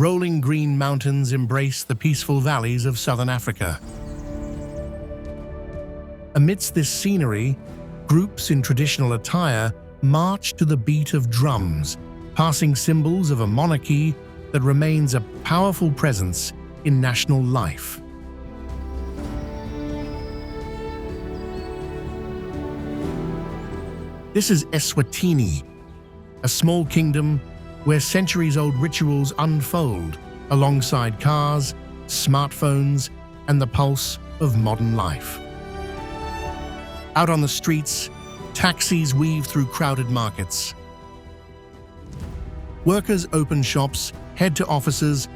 rolling green mountains embrace the peaceful valleys of southern Africa. Amidst this scenery, groups in traditional attire march to the beat of drums, passing symbols of a monarchy that remains a powerful presence in national life. This is Eswatini, a small kingdom where centuries-old rituals unfold alongside cars, smartphones, and the pulse of modern life. Out on the streets, taxis weave through crowded markets. Workers open shops, head to offices,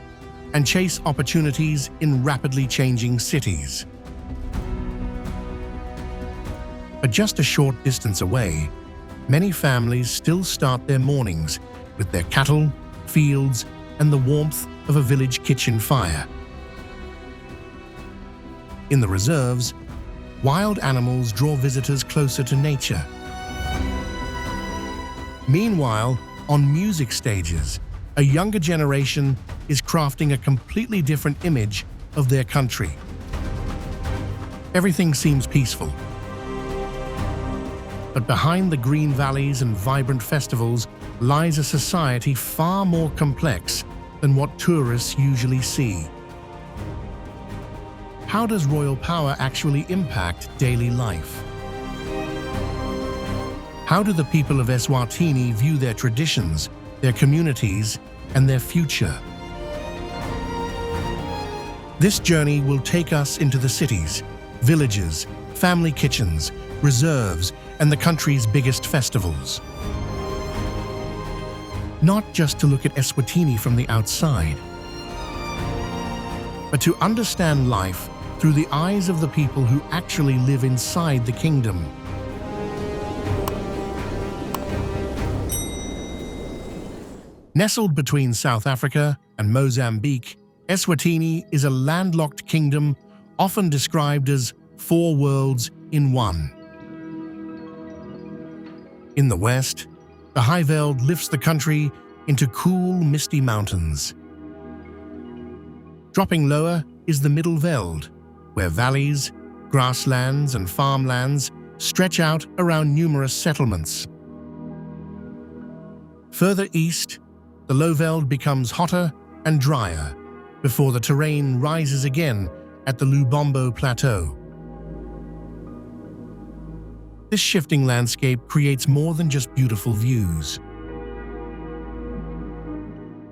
and chase opportunities in rapidly changing cities. But just a short distance away, many families still start their mornings with their cattle, fields, and the warmth of a village kitchen fire. In the reserves, wild animals draw visitors closer to nature. Meanwhile, on music stages, a younger generation is crafting a completely different image of their country. Everything seems peaceful. But behind the green valleys and vibrant festivals lies a society far more complex than what tourists usually see. How does royal power actually impact daily life? How do the people of Eswatini view their traditions, their communities, and their future? This journey will take us into the cities, villages, family kitchens, reserves, and the country's biggest festivals. Not just to look at Eswatini from the outside, but to understand life through the eyes of the people who actually live inside the kingdom. Nestled between South Africa and Mozambique, Eswatini is a landlocked kingdom often described as 4 worlds in one. In the west, the high veld lifts the country into cool, misty mountains. Dropping lower is the middle veld, where valleys, grasslands, and farmlands stretch out around numerous settlements. Further east, the low veld becomes hotter and drier before the terrain rises again at the Lubombo Plateau. This shifting landscape creates more than just beautiful views.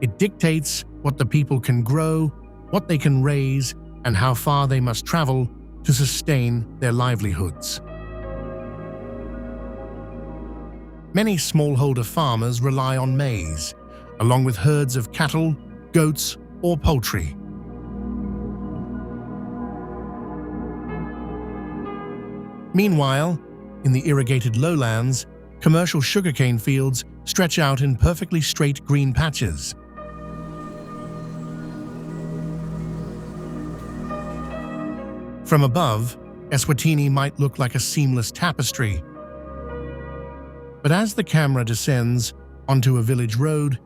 It dictates what the people can grow, what they can raise, and how far they must travel to sustain their livelihoods. Many smallholder farmers rely on maize, along with herds of cattle, goats, or poultry. Meanwhile, in the irrigated lowlands, commercial sugarcane fields stretch out in perfectly straight green patches. From above, Eswatini might look like a seamless tapestry. But as the camera descends onto a village road,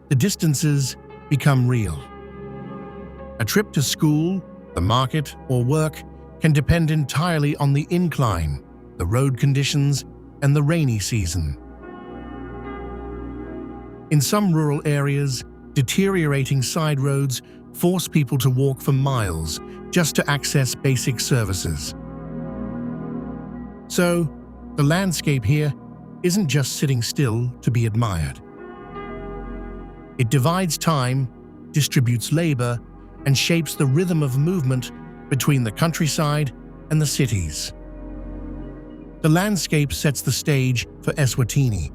the distances become real. A trip to school, the market, or work can depend entirely on the incline, the road conditions, and the rainy season. In some rural areas, deteriorating side roads force people to walk for miles just to access basic services. So, the landscape here isn't just sitting still to be admired. It divides time, distributes labor, and shapes the rhythm of movement between the countryside and the cities. The landscape sets the stage for Eswatini.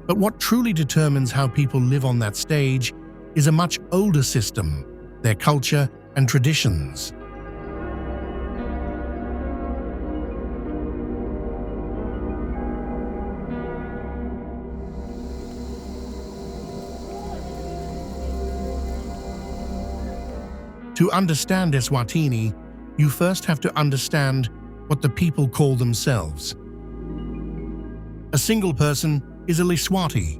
But what truly determines how people live on that stage is a much older system, their culture and traditions. To understand Eswatini, you first have to understand what the people call themselves. A single person is a Liswati.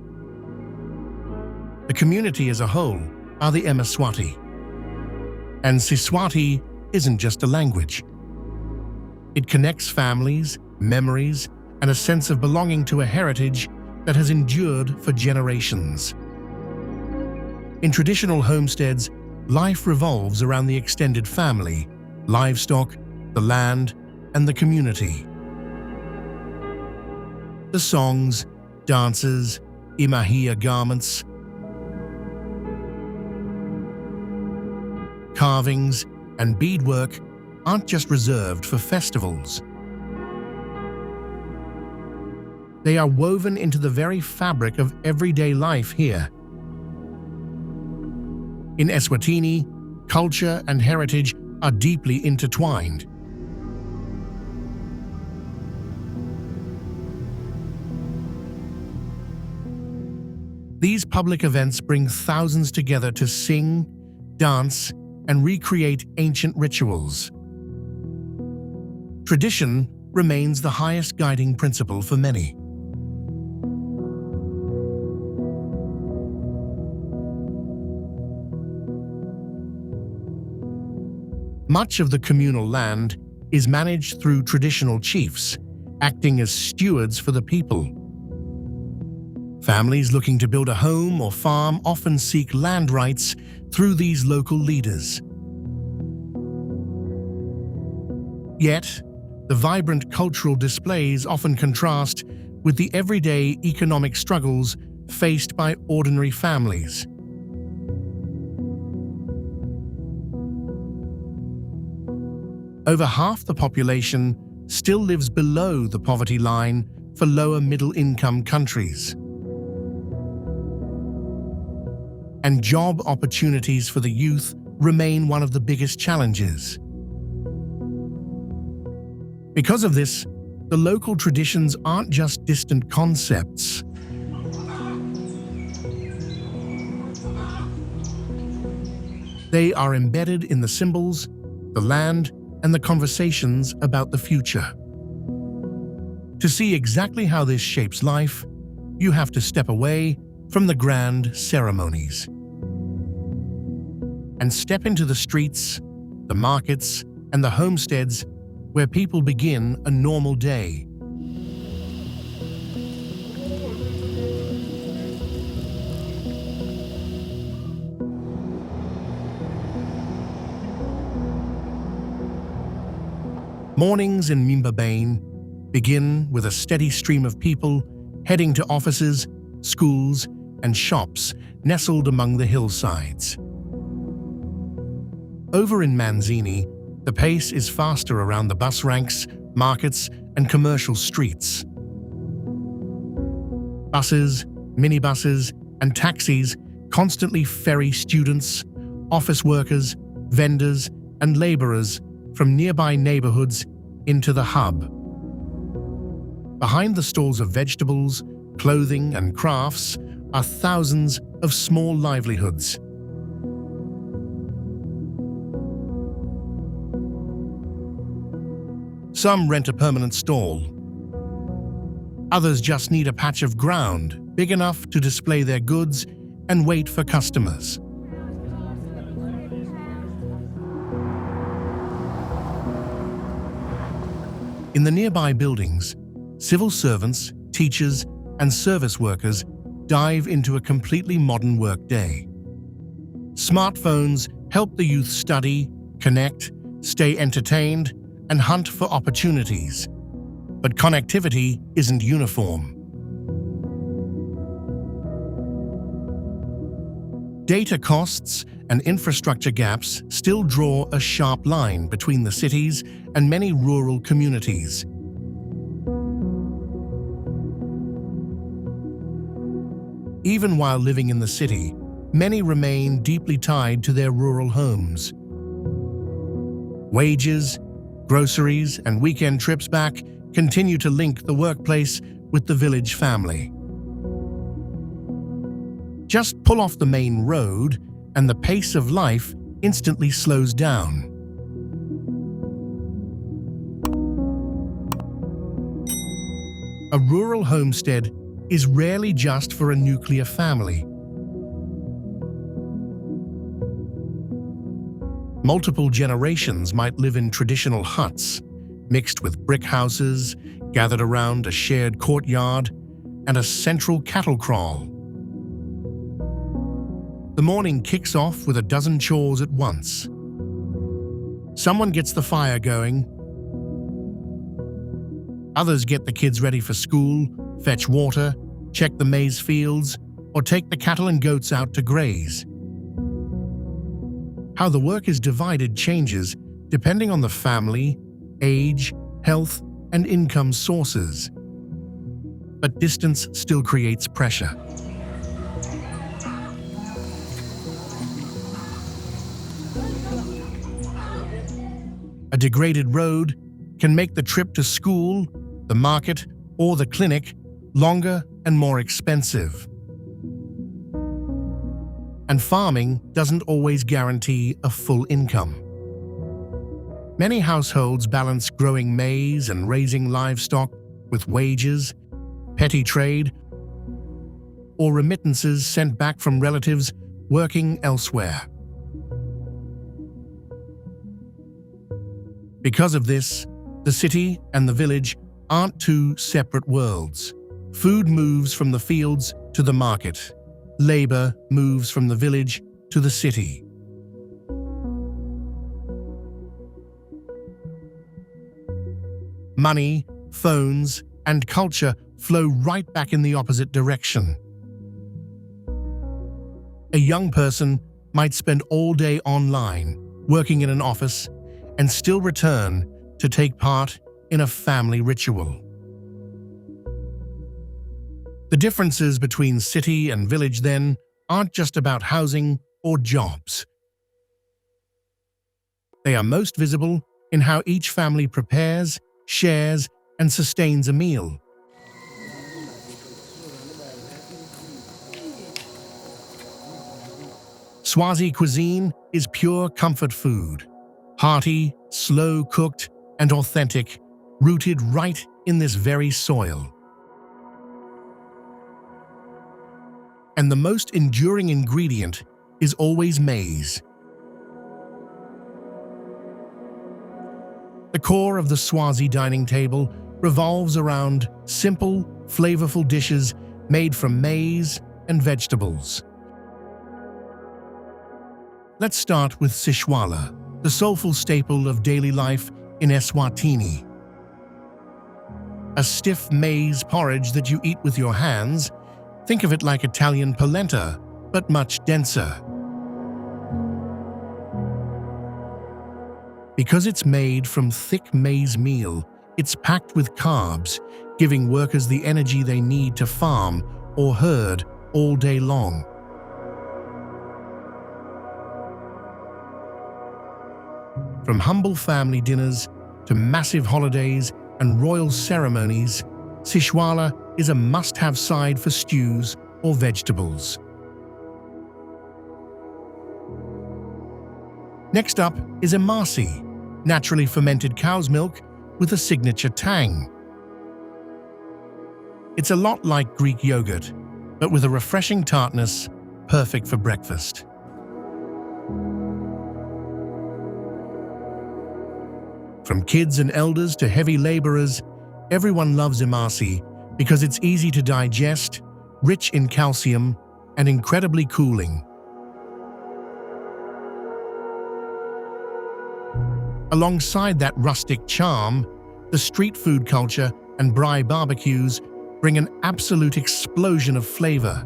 The community as a whole are the Eswatini. And Siswati isn't just a language. It connects families, memories, and a sense of belonging to a heritage that has endured for generations. In traditional homesteads, life revolves around the extended family, livestock, the land, and the community. The songs, dances, imahia garments, carvings, and beadwork aren't just reserved for festivals. They are woven into the very fabric of everyday life here. In Eswatini, culture and heritage are deeply intertwined. These public events bring thousands together to sing, dance, and recreate ancient rituals. Tradition remains the highest guiding principle for many. Much of the communal land is managed through traditional chiefs, acting as stewards for the people. Families looking to build a home or farm often seek land rights through these local leaders. Yet, the vibrant cultural displays often contrast with the everyday economic struggles faced by ordinary families. Over half the population still lives below the poverty line for lower middle-income countries. And job opportunities for the youth remain one of the biggest challenges. Because of this, the local traditions aren't just distant concepts. They are embedded in the symbols, the land, and the conversations about the future. To see exactly how this shapes life, you have to step away from the grand ceremonies and step into the streets, the markets, and the homesteads where people begin a normal day. Mornings in Mimbabain begin with a steady stream of people heading to offices, schools, and shops nestled among the hillsides. Over in Manzini, the pace is faster around the bus ranks, markets, and commercial streets. Buses, minibuses, and taxis constantly ferry students, office workers, vendors, and laborers from nearby neighborhoods into the hub. Behind the stalls of vegetables, clothing, and crafts are thousands of small livelihoods. Some rent a permanent stall. Others just need a patch of ground big enough to display their goods and wait for customers. In the nearby buildings, civil servants, teachers, and service workers dive into a completely modern workday. Smartphones help the youth study, connect, stay entertained, and hunt for opportunities. But connectivity isn't uniform. Data costs and infrastructure gaps still draw a sharp line between the cities and many rural communities. Even while living in the city, many remain deeply tied to their rural homes. Wages, groceries, and weekend trips back continue to link the workplace with the village family. Just pull off the main road, and the pace of life instantly slows down. A rural homestead is rarely just for a nuclear family. Multiple generations might live in traditional huts, mixed with brick houses, gathered around a shared courtyard and a central cattle kraal. The morning kicks off with a dozen chores at once. Someone gets the fire going. Others get the kids ready for school, fetch water, check the maize fields, or take the cattle and goats out to graze. How the work is divided changes depending on the family, age, health, and income sources. But distance still creates pressure. A degraded road can make the trip to school, the market, or the clinic longer and more expensive. And farming doesn't always guarantee a full income. Many households balance growing maize and raising livestock with wages, petty trade, or remittances sent back from relatives working elsewhere. Because of this, the city and the village aren't two separate worlds. Food moves from the fields to the market. Labor moves from the village to the city. Money, phones, and culture flow right back in the opposite direction. A young person might spend all day online, working in an office, and still return to take part in a family ritual. The differences between city and village, then, aren't just about housing or jobs. They are most visible in how each family prepares, shares, and sustains a meal. Swazi cuisine is pure comfort food, hearty, slow-cooked, and authentic, rooted right in this very soil. And the most enduring ingredient is always maize. The core of the Swazi dining table revolves around simple, flavorful dishes made from maize and vegetables. Let's start with sishwala, the soulful staple of daily life in Eswatini. A stiff maize porridge that you eat with your hands. Think of it like Italian polenta, but much denser. Because it's made from thick maize meal, it's packed with carbs, giving workers the energy they need to farm or herd all day long. From humble family dinners to massive holidays and royal ceremonies, sishwala is a must-have side for stews or vegetables. Next up is emasi, naturally fermented cow's milk with a signature tang. It's a lot like Greek yogurt, but with a refreshing tartness, perfect for breakfast. From kids and elders to heavy laborers, everyone loves emasi because it's easy to digest, rich in calcium, and incredibly cooling. Alongside that rustic charm, the street food culture and braai barbecues bring an absolute explosion of flavor.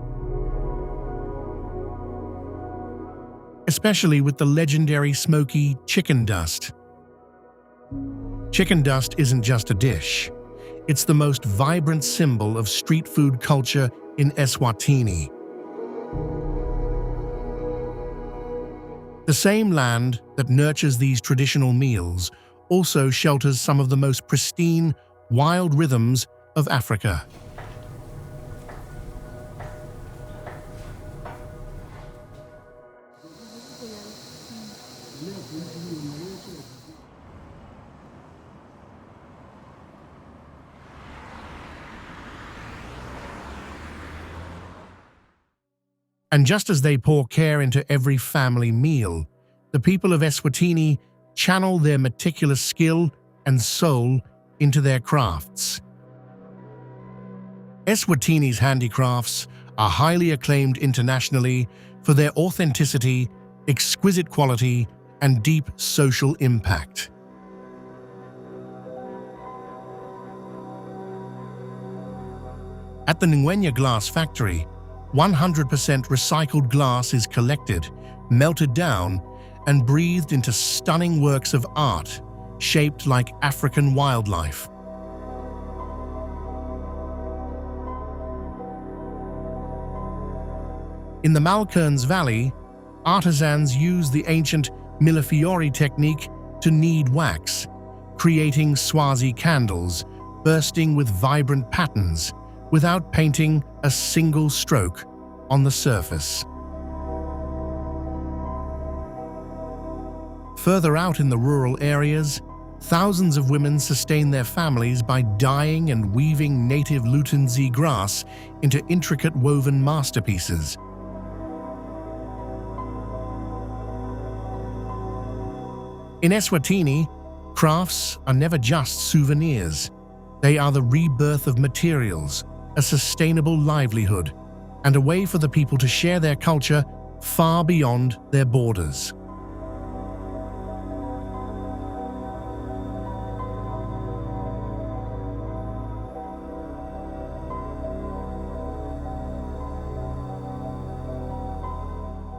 Especially with the legendary smoky chicken dust. Chicken dust isn't just a dish. It's the most vibrant symbol of street food culture in Eswatini. The same land that nurtures these traditional meals also shelters some of the most pristine, wild rhythms of Africa. And just as they pour care into every family meal, the people of Eswatini channel their meticulous skill and soul into their crafts. Eswatini's handicrafts are highly acclaimed internationally for their authenticity, exquisite quality, and deep social impact. At the Ngwenya glass factory, 100% recycled glass is collected, melted down, and breathed into stunning works of art shaped like African wildlife. In the Malkerns Valley, artisans use the ancient millefiori technique to knead wax, creating Swazi candles bursting with vibrant patterns without painting a single stroke on the surface. Further out in the rural areas, thousands of women sustain their families by dyeing and weaving native Lutenzi grass into intricate woven masterpieces. In Eswatini, crafts are never just souvenirs. They are the rebirth of materials, a sustainable livelihood, and a way for the people to share their culture far beyond their borders.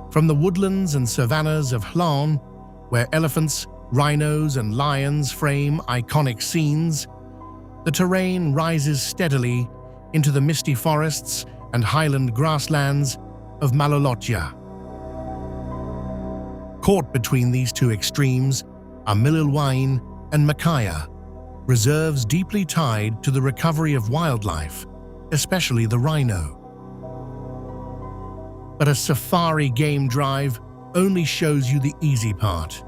From the woodlands and savannas of Umhlanga, where elephants, rhinos, and lions frame iconic scenes, the terrain rises steadily into the misty forests and highland grasslands of Malolotja. Caught between these two extremes are Mililwain and Makaya, reserves deeply tied to the recovery of wildlife, especially the rhino. But a safari game drive only shows you the easy part.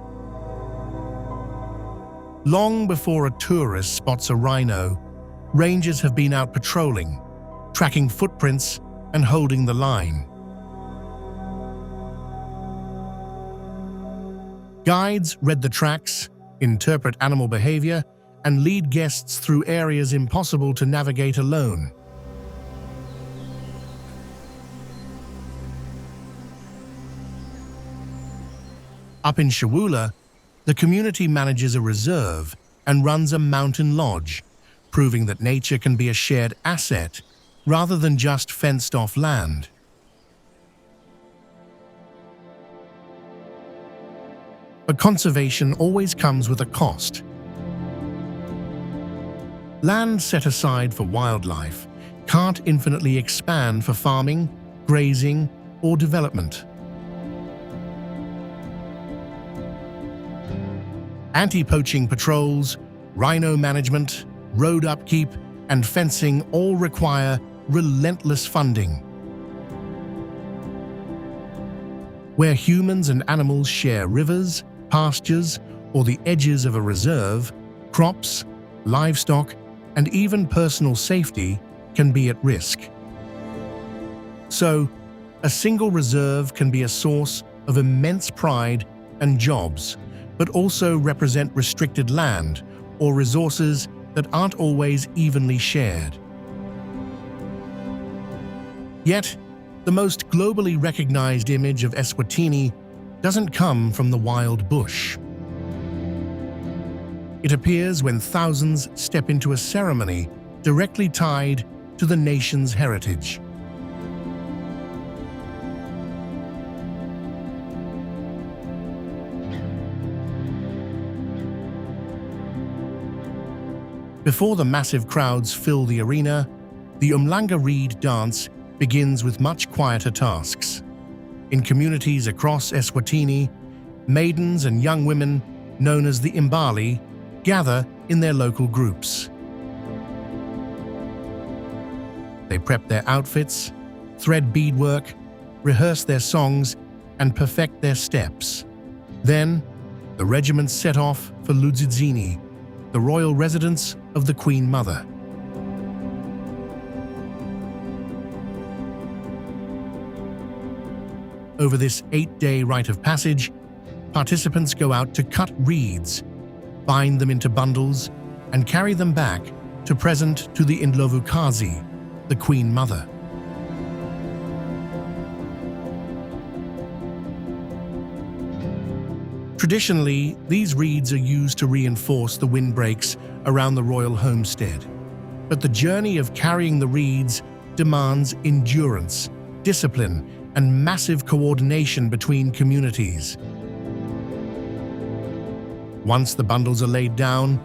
Long before a tourist spots a rhino, rangers have been out patrolling, tracking footprints and holding the line. Guides read the tracks, interpret animal behavior, and lead guests through areas impossible to navigate alone. Up in Shawula, the community manages a reserve and runs a mountain lodge, proving that nature can be a shared asset rather than just fenced-off land. But conservation always comes with a cost. Land set aside for wildlife can't infinitely expand for farming, grazing, or development. Anti-poaching patrols, rhino management, road upkeep, and fencing all require relentless funding. Where humans and animals share rivers, pastures, or the edges of a reserve, crops, livestock, and even personal safety can be at risk. So, a single reserve can be a source of immense pride and jobs, but also represent restricted land or resources that aren't always evenly shared. Yet, the most globally recognized image of Eswatini doesn't come from the wild bush. It appears when thousands step into a ceremony directly tied to the nation's heritage. Before the massive crowds fill the arena, the Umhlanga Reed Dance begins with much quieter tasks. In communities across Eswatini, maidens and young women, known as the Imbali, gather in their local groups. They prep their outfits, thread beadwork, rehearse their songs, and perfect their steps. Then, the regiments set off for Ludzizini, the royal residence of the Queen Mother. Over this 8-day rite of passage, participants go out to cut reeds, bind them into bundles, and carry them back to present to the Indlovukazi, the Queen Mother. Traditionally, these reeds are used to reinforce the windbreaks around the royal homestead. But the journey of carrying the reeds demands endurance, discipline, and massive coordination between communities. Once the bundles are laid down,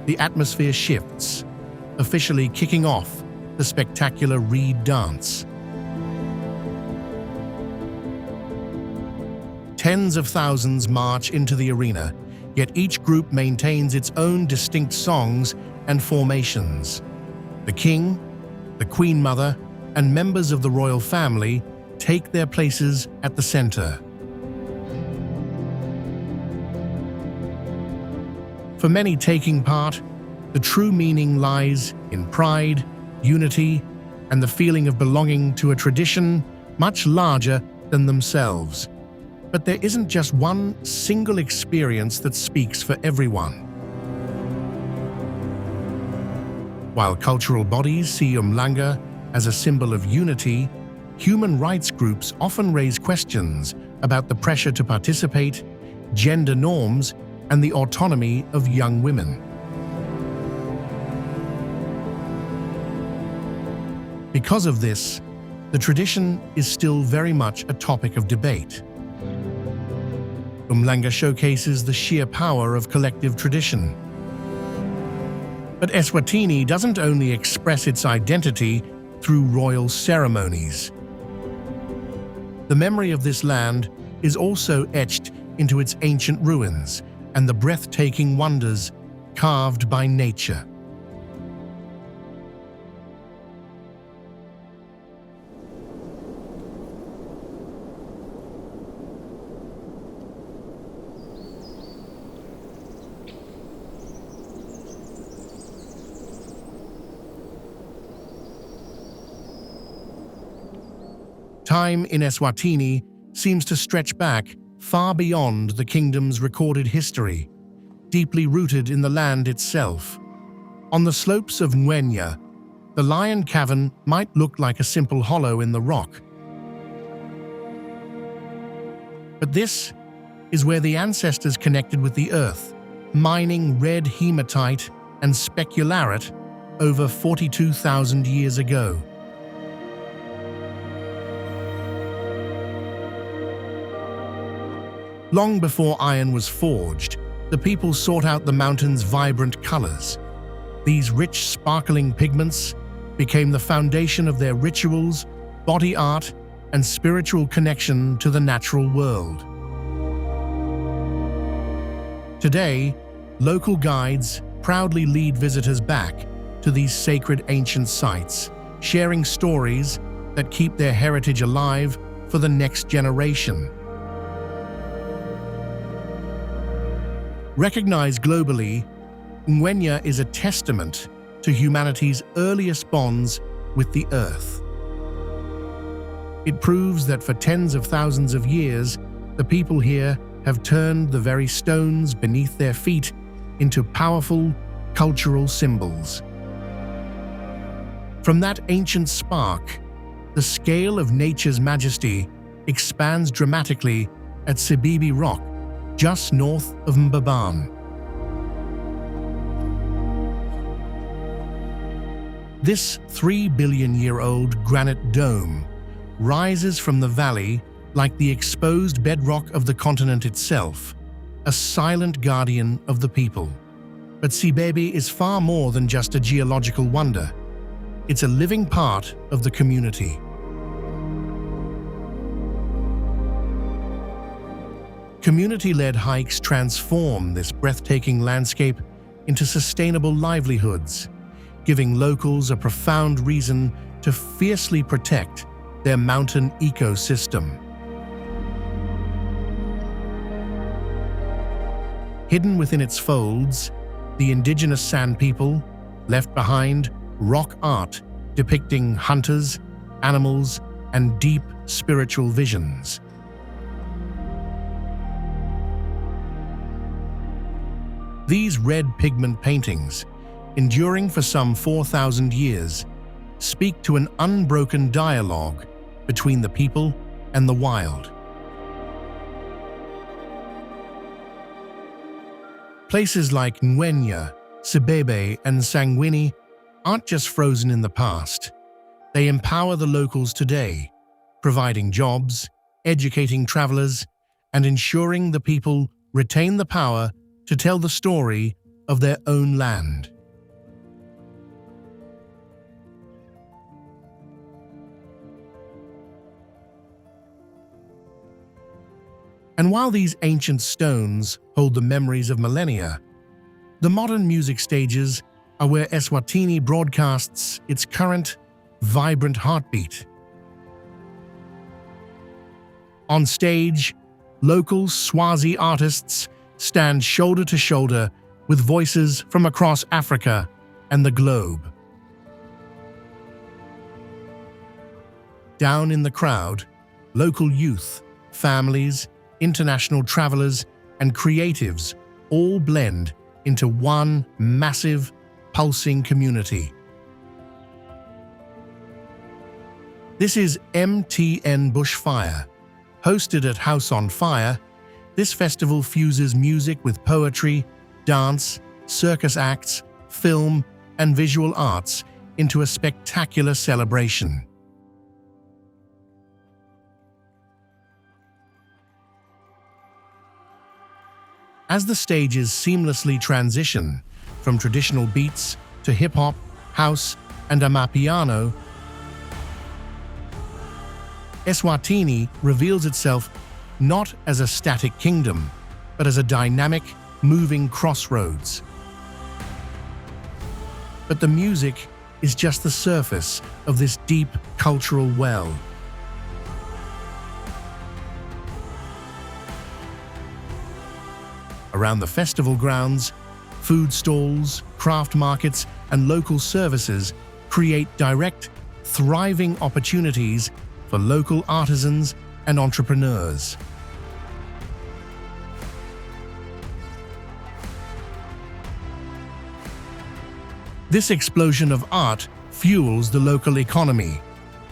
the atmosphere shifts, officially kicking off the spectacular Reed Dance. Tens of thousands march into the arena, yet each group maintains its own distinct songs and formations. The king, the Queen Mother, and members of the royal family take their places at the center. For many taking part, the true meaning lies in pride, unity, and the feeling of belonging to a tradition much larger than themselves. But there isn't just one single experience that speaks for everyone. While cultural bodies see Umhlanga as a symbol of unity, human rights groups often raise questions about the pressure to participate, gender norms, and the autonomy of young women. Because of this, the tradition is still very much a topic of debate. Umhlanga showcases the sheer power of collective tradition. But Eswatini doesn't only express its identity through royal ceremonies. The memory of this land is also etched into its ancient ruins and the breathtaking wonders carved by nature. Time in Eswatini seems to stretch back far beyond the kingdom's recorded history, deeply rooted in the land itself. On the slopes of Ngwenya, the lion cavern might look like a simple hollow in the rock. But this is where the ancestors connected with the earth, mining red hematite and specularit over 42,000 years ago. Long before iron was forged, the people sought out the mountain's vibrant colors. These rich, sparkling pigments became the foundation of their rituals, body art, and spiritual connection to the natural world. Today, local guides proudly lead visitors back to these sacred ancient sites, sharing stories that keep their heritage alive for the next generation. Recognized globally, Ngwenya is a testament to humanity's earliest bonds with the earth. It proves that for tens of thousands of years, the people here have turned the very stones beneath their feet into powerful cultural symbols. From that ancient spark, the scale of nature's majesty expands dramatically at Sibibi Rock, just north of Mbaban. This 3-billion-year-old granite dome rises from the valley like the exposed bedrock of the continent itself, a silent guardian of the people. But Sibibi is far more than just a geological wonder. It's a living part of the community. Community-led hikes transform this breathtaking landscape into sustainable livelihoods, giving locals a profound reason to fiercely protect their mountain ecosystem. Hidden within its folds, the indigenous San people left behind rock art depicting hunters, animals, and deep spiritual visions. These red pigment paintings, enduring for some 4,000 years, speak to an unbroken dialogue between the people and the wild. Places like Ngwenya, Sibebe, and Ngwenya aren't just frozen in the past. They empower the locals today, providing jobs, educating travelers, and ensuring the people retain the power to tell the story of their own land. And while these ancient stones hold the memories of millennia, the modern music stages are where Eswatini broadcasts its current, vibrant heartbeat. On stage, local Swazi artists stand shoulder to shoulder with voices from across Africa and the globe. Down in the crowd, local youth, families, international travelers, and creatives all blend into one massive, pulsing community. This is MTN Bushfire. Hosted at House on Fire, this festival fuses music with poetry, dance, circus acts, film, and visual arts into a spectacular celebration. As the stages seamlessly transition from traditional beats to hip-hop, house, and amapiano, Eswatini reveals itself not as a static kingdom, but as a dynamic, moving crossroads. But the music is just the surface of this deep cultural well. Around the festival grounds, food stalls, craft markets, and local services create direct, thriving opportunities for local artisans and entrepreneurs. This explosion of art fuels the local economy,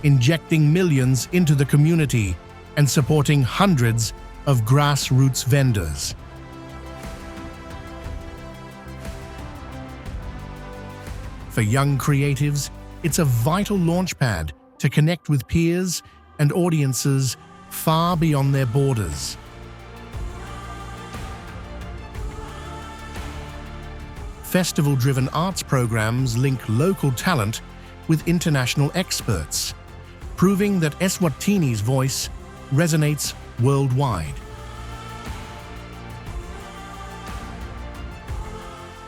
injecting millions into the community and supporting hundreds of grassroots vendors. For young creatives, it's a vital launchpad to connect with peers and audiences far beyond their borders. Festival-driven arts programs link local talent with international experts, proving that Eswatini's voice resonates worldwide.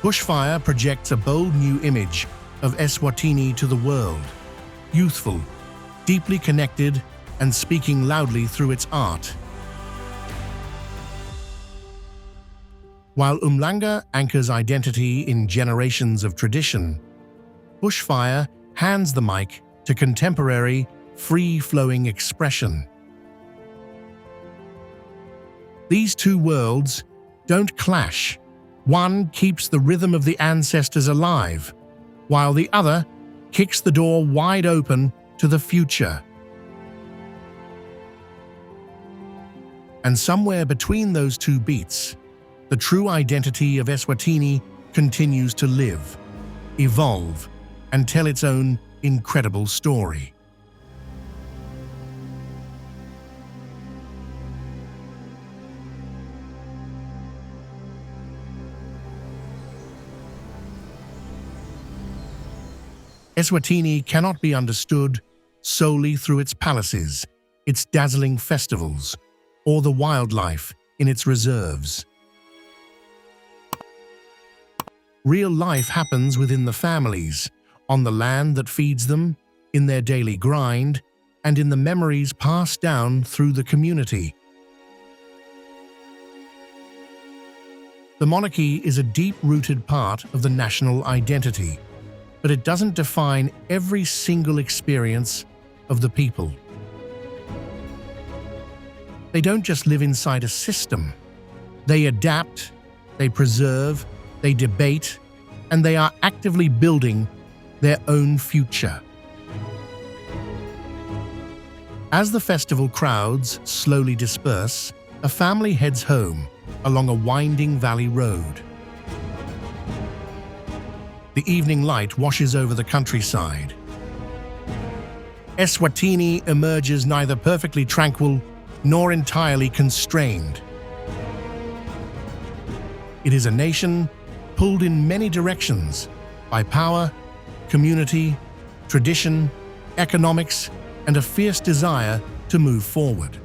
Bushfire projects a bold new image of Eswatini to the world, youthful, deeply connected, and speaking loudly through its art. While Umhlanga anchors identity in generations of tradition, Bushfire hands the mic to contemporary, free-flowing expression. These two worlds don't clash. One keeps the rhythm of the ancestors alive, while the other kicks the door wide open to the future. And somewhere between those two beats, the true identity of Eswatini continues to live, evolve, and tell its own incredible story. Eswatini cannot be understood solely through its palaces, its dazzling festivals, or the wildlife in its reserves. Real life happens within the families, on the land that feeds them, in their daily grind, and in the memories passed down through the community. The monarchy is a deep-rooted part of the national identity, but it doesn't define every single experience of the people. They don't just live inside a system. They adapt, they preserve, they debate, and they are actively building their own future. As the festival crowds slowly disperse, a family heads home along a winding valley road. The evening light washes over the countryside. Eswatini emerges neither perfectly tranquil nor entirely constrained. It is a nation pulled in many directions by power, community, tradition, economics, and a fierce desire to move forward.